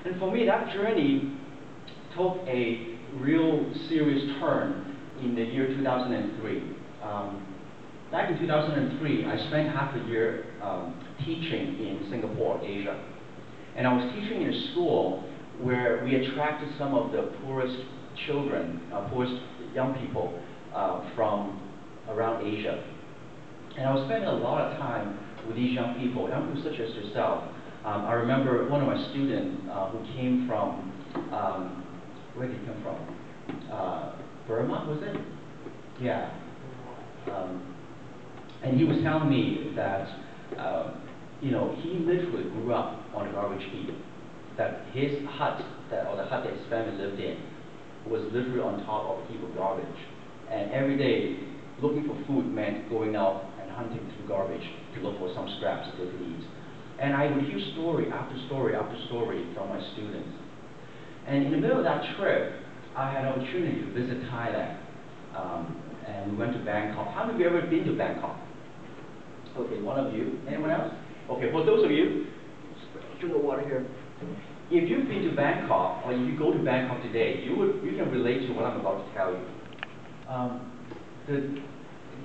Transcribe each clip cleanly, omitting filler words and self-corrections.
And for me, that journey took a real serious turn in the year 2003. Back in 2003, I spent half a year teaching in Singapore, Asia. And I was teaching in a school where we attracted some of the poorest children, poorest young people from around Asia. And I was spending a lot of time with these young people such as yourself. I remember one of my students who came from, where did he come from? Burma, was it? Yeah. And he was telling me that, he literally grew up on a garbage heap. That his hut, or the hut that his family lived in, was literally on top of a heap of garbage. And every day, looking for food meant going out and hunting through garbage to look for some scraps that they could eat. And I would hear story after story after story from my students. And in the middle of that trip, I had an opportunity to visit Thailand. And we went to Bangkok. How many of you ever been to Bangkok? Okay, one of you. Anyone else? Okay, for those of you, drink the water here. If you've been to Bangkok, or if you go to Bangkok today, you can relate to what I'm about to tell you.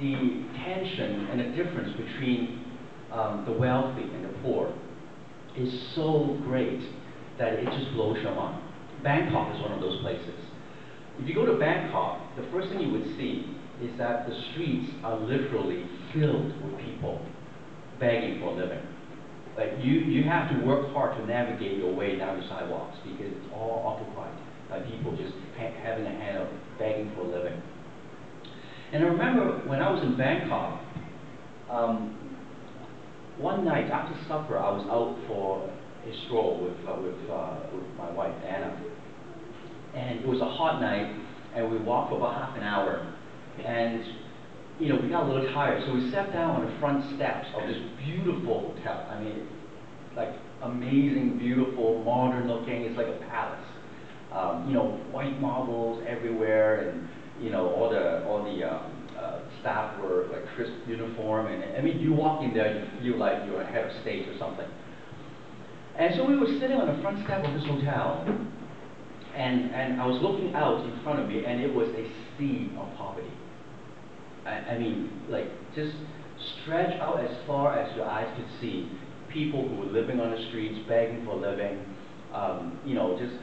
The tension and the difference between the wealthy and the poor is so great that it just blows your mind. Bangkok is one of those places. If you go to Bangkok, the first thing you would see is that the streets are literally filled with people begging for a living. Like you have to work hard to navigate your way down the sidewalks because it's all occupied by people just having a hand up, begging for a living. And I remember when I was in Bangkok, one night after supper, I was out for a stroll with my wife Anna, and it was a hot night, and we walked for about half an hour, and we got a little tired, so we sat down on the front steps of this beautiful hotel. I mean, like amazing, beautiful, modern looking. It's like a palace. White marbles everywhere, and all the staff were like crisp uniform, and I mean, you walk in there, you feel like you're a head of state or something. And so we were sitting on the front step of this hotel, and I was looking out in front of me, and it was a sea of poverty. I mean, like, just stretch out as far as your eyes could see. People who were living on the streets, begging for a living, just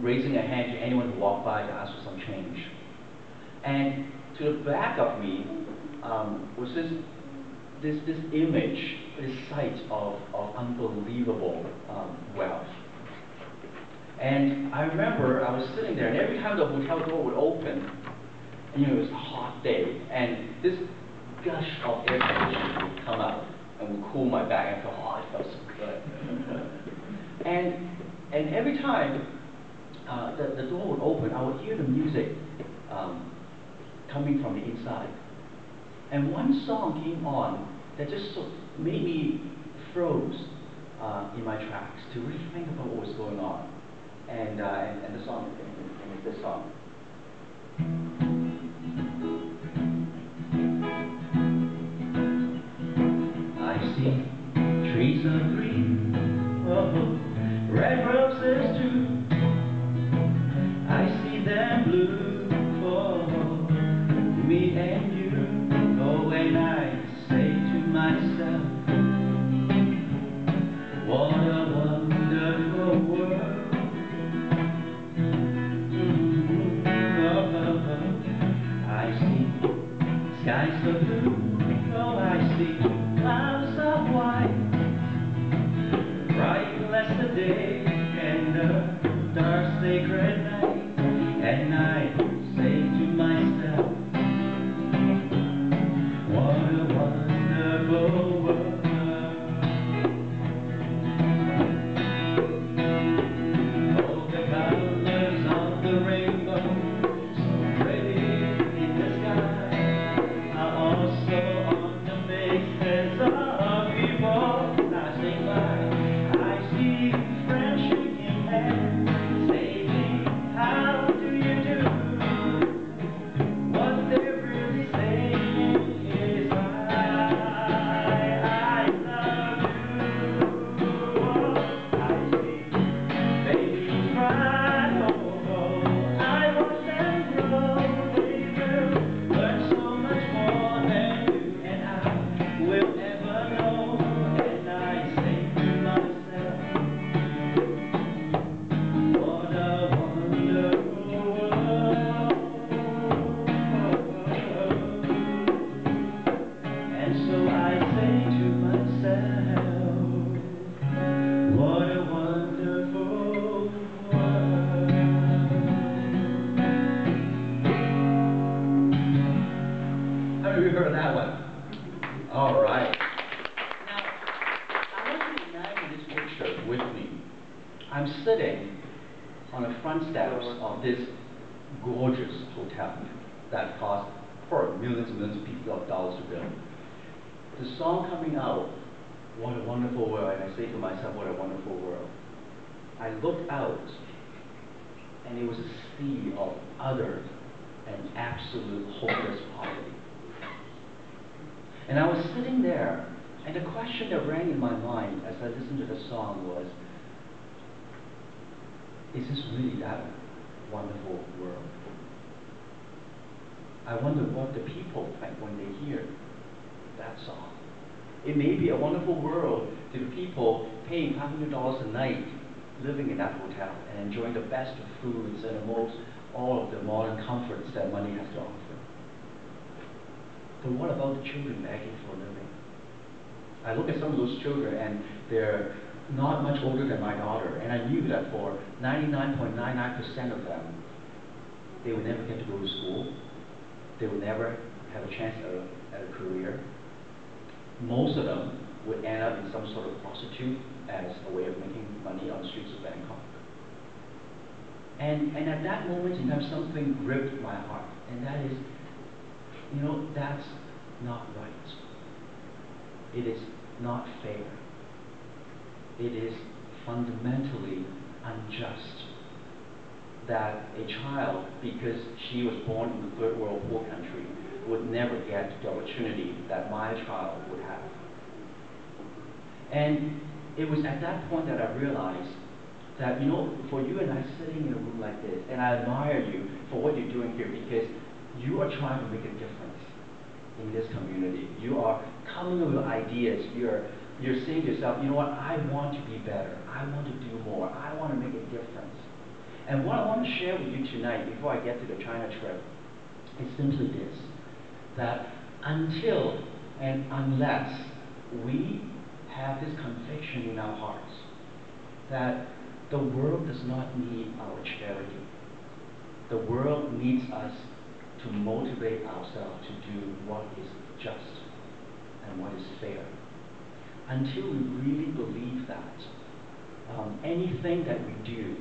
raising a hand to anyone who walked by to ask for some change. And to the back of me was this image, this sight of unbelievable wealth. And I remember I was sitting there, and every time the hotel door would open, it was a hot day, and this gush of air conditioning would come out and would cool my back, and I thought, it felt so good. and every time the door would open, I would hear the music coming from the inside. And one song came on that just made me froze in my tracks to really think about what was going on. And the song is this song. I see trees of green, red roses too. I see them blue for me and you. Oh, and I say to myself, what a wonderful world. I see skies so blue. Oh, I see clouds of white, bright blessed day and a dark sacred night. And I say to myself, what a wonderful world. Oh, the colors of the rainbow, so pretty in the sky, are also on the faces of people passing by. I see friends shaking hands, saying sitting on the front steps of this gorgeous hotel that cost for millions and millions of dollars to build. The song coming out, what a wonderful world, and I say to myself, what a wonderful world. I looked out, and it was a sea of utter and absolute hopeless poverty. And I was sitting there, and the question that rang in my mind as I listened to the song was, is this really that wonderful world? I wonder what the people think when they hear that song. It may be a wonderful world to the people paying $500 a night, living in that hotel and enjoying the best of foods and all of the modern comforts that money has to offer. But what about the children begging for a living? I look at some of those children and they're not much older than my daughter, and I knew that for 99.99% of them, they would never get to go to school. They would never have a chance at a career. Most of them would end up in some sort of prostitute as a way of making money on the streets of Bangkok. And at that moment in time, something gripped my heart, and that is, that's not right. It is not fair. It is fundamentally unjust that a child, because she was born in a third world poor country, would never get the opportunity that my child would have. And it was at that point that I realized that, for you and I sitting in a room like this, and I admire you for what you're doing here, because you are trying to make a difference in this community. You are coming up with ideas. You're saying to yourself, you know what, I want to be better. I want to do more. I want to make a difference. And what I want to share with you tonight, before I get to the China trip, is simply this, that until and unless we have this conviction in our hearts that the world does not need our charity, the world needs us to motivate ourselves to do what is just and what is fair. Until we really believe that, anything that we do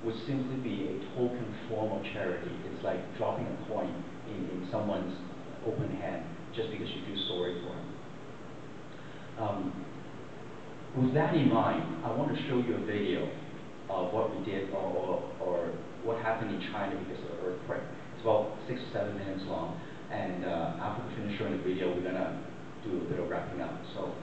would simply be a token form of charity. It's like dropping a coin in someone's open hand just because you feel sorry for him. With that in mind, I want to show you a video of what we did or what happened in China because of the earthquake. It's about 6 or 7 minutes long, and after we finish showing the video, we're going to do a bit of wrapping up. So